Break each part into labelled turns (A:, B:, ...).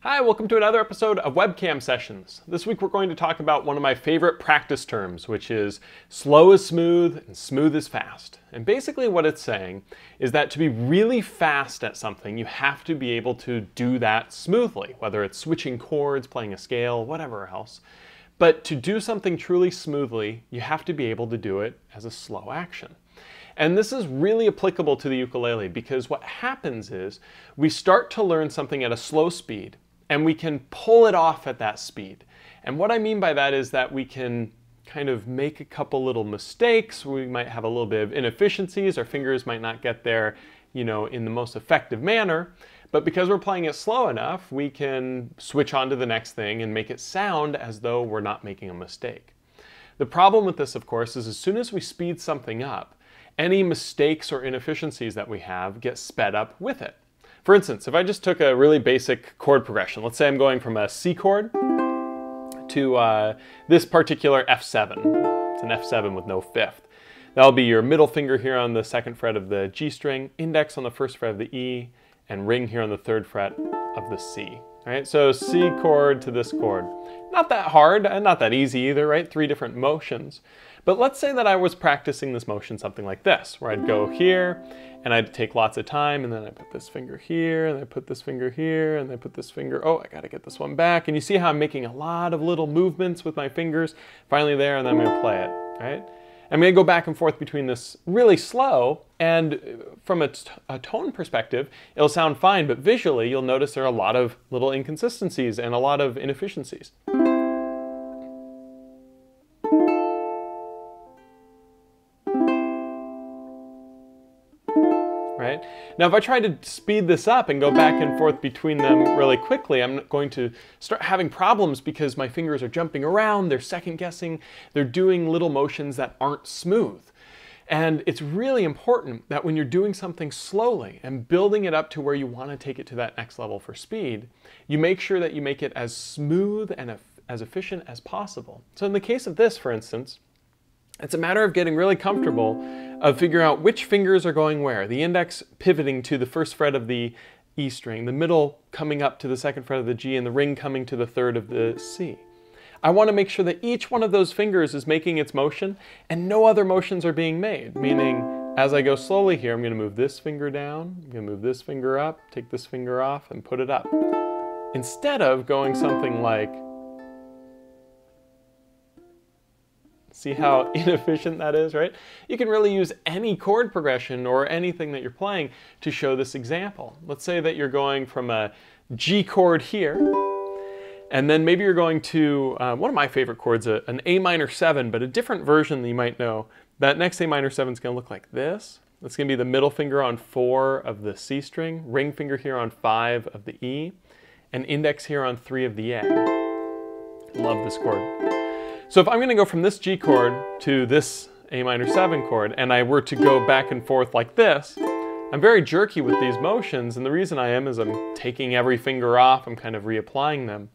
A: Hi, welcome to another episode of Webcam Sessions. This week we're going to talk about one of my favorite practice terms, which is slow is smooth and smooth is fast. And basically what it's saying is that to be really fast at something, you have to be able to do that smoothly, whether it's switching chords, playing a scale, whatever else. But to do something truly smoothly, you have to be able to do it as a slow action. And this is really applicable to the ukulele because what happens is we start to learn something at a slow speed and we can pull it off at that speed. And what I mean by that is that we can kind of make a couple little mistakes. We might have a little bit of inefficiencies. Our fingers might not get there, in the most effective manner. But because we're playing it slow enough, we can switch on to the next thing and make it sound as though we're not making a mistake. The problem with this, of course, is as soon as we speed something up, any mistakes or inefficiencies that we have get sped up with it. For instance, if I just took a really basic chord progression, let's say I'm going from a C chord to this particular F7. It's an F7 with no fifth. That'll be your middle finger here on the second fret of the G string, index on the first fret of the E, and ring here on the third fret of the C. All right, so C chord to this chord. Not that hard and not that easy either, right? 3 different motions. But let's say that I was practicing this motion something like this, where I'd go here and I'd take lots of time and then I put this finger here and I put this finger here and I put this finger, oh, I gotta get this one back. And you see how I'm making a lot of little movements with my fingers, finally there, and then I'm gonna play it, right? I'm gonna go back and forth between this really slow, and from a tone perspective, it'll sound fine, but visually you'll notice there are a lot of little inconsistencies and a lot of inefficiencies. Right? Now if I try to speed this up and go back and forth between them really quickly, I'm going to start having problems because my fingers are jumping around, they're second guessing, they're doing little motions that aren't smooth. And it's really important that when you're doing something slowly and building it up to where you want to take it to that next level for speed, you make sure that you make it as smooth and as efficient as possible. So in the case of this, for instance, it's a matter of getting really comfortable of figuring out which fingers are going where. The index pivoting to the first fret of the E string, the middle coming up to the second fret of the G, and the ring coming to the third of the C. I want to make sure that each one of those fingers is making its motion and no other motions are being made, meaning as I go slowly here, I'm going to move this finger down, I'm going to move this finger up, take this finger off, and put it up. Instead of going something like, see how inefficient that is, right? You can really use any chord progression or anything that you're playing to show this example. Let's say that you're going from a G chord here, and then maybe you're going to one of my favorite chords, an A minor 7, but a different version that you might know. That next A minor 7 is going to look like this. It's going to be the middle finger on 4 of the C string, ring finger here on 5 of the E, and index here on 3 of the A. Love this chord. So if I'm going to go from this G chord to this A minor 7 chord, and I were to go back and forth like this, I'm very jerky with these motions, and the reason I am is I'm taking every finger off, I'm kind of reapplying them.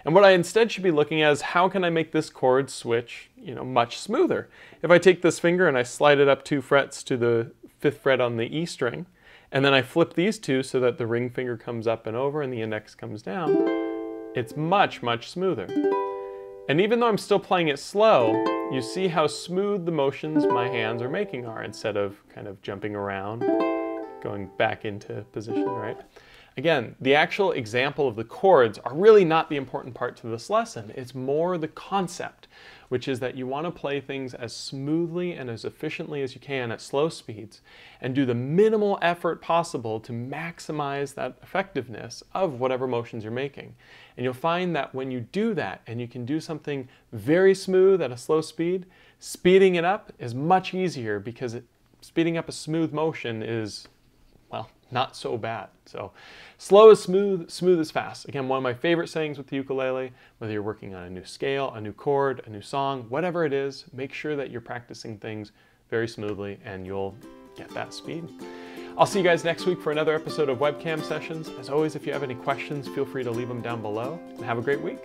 A: And what I instead should be looking at is how can I make this chord switch, much smoother. If I take this finger and I slide it up 2 frets to the 5th fret on the E string, and then I flip these two so that the ring finger comes up and over and the index comes down, it's much, much smoother. And even though I'm still playing it slow, you see how smooth the motions my hands are making are instead of kind of jumping around, going back into position, right? Again, the actual example of the chords are really not the important part to this lesson. It's more the concept, which is that you want to play things as smoothly and as efficiently as you can at slow speeds and do the minimal effort possible to maximize that effectiveness of whatever motions you're making. And you'll find that when you do that and you can do something very smooth at a slow speed, speeding it up is much easier because speeding up a smooth motion is, well, not so bad. So slow is smooth, smooth is fast. Again, one of my favorite sayings with the ukulele, whether you're working on a new scale, a new chord, a new song, whatever it is, make sure that you're practicing things very smoothly and you'll get that speed. I'll see you guys next week for another episode of Webcam Sessions. As always, if you have any questions, feel free to leave them down below, and have a great week.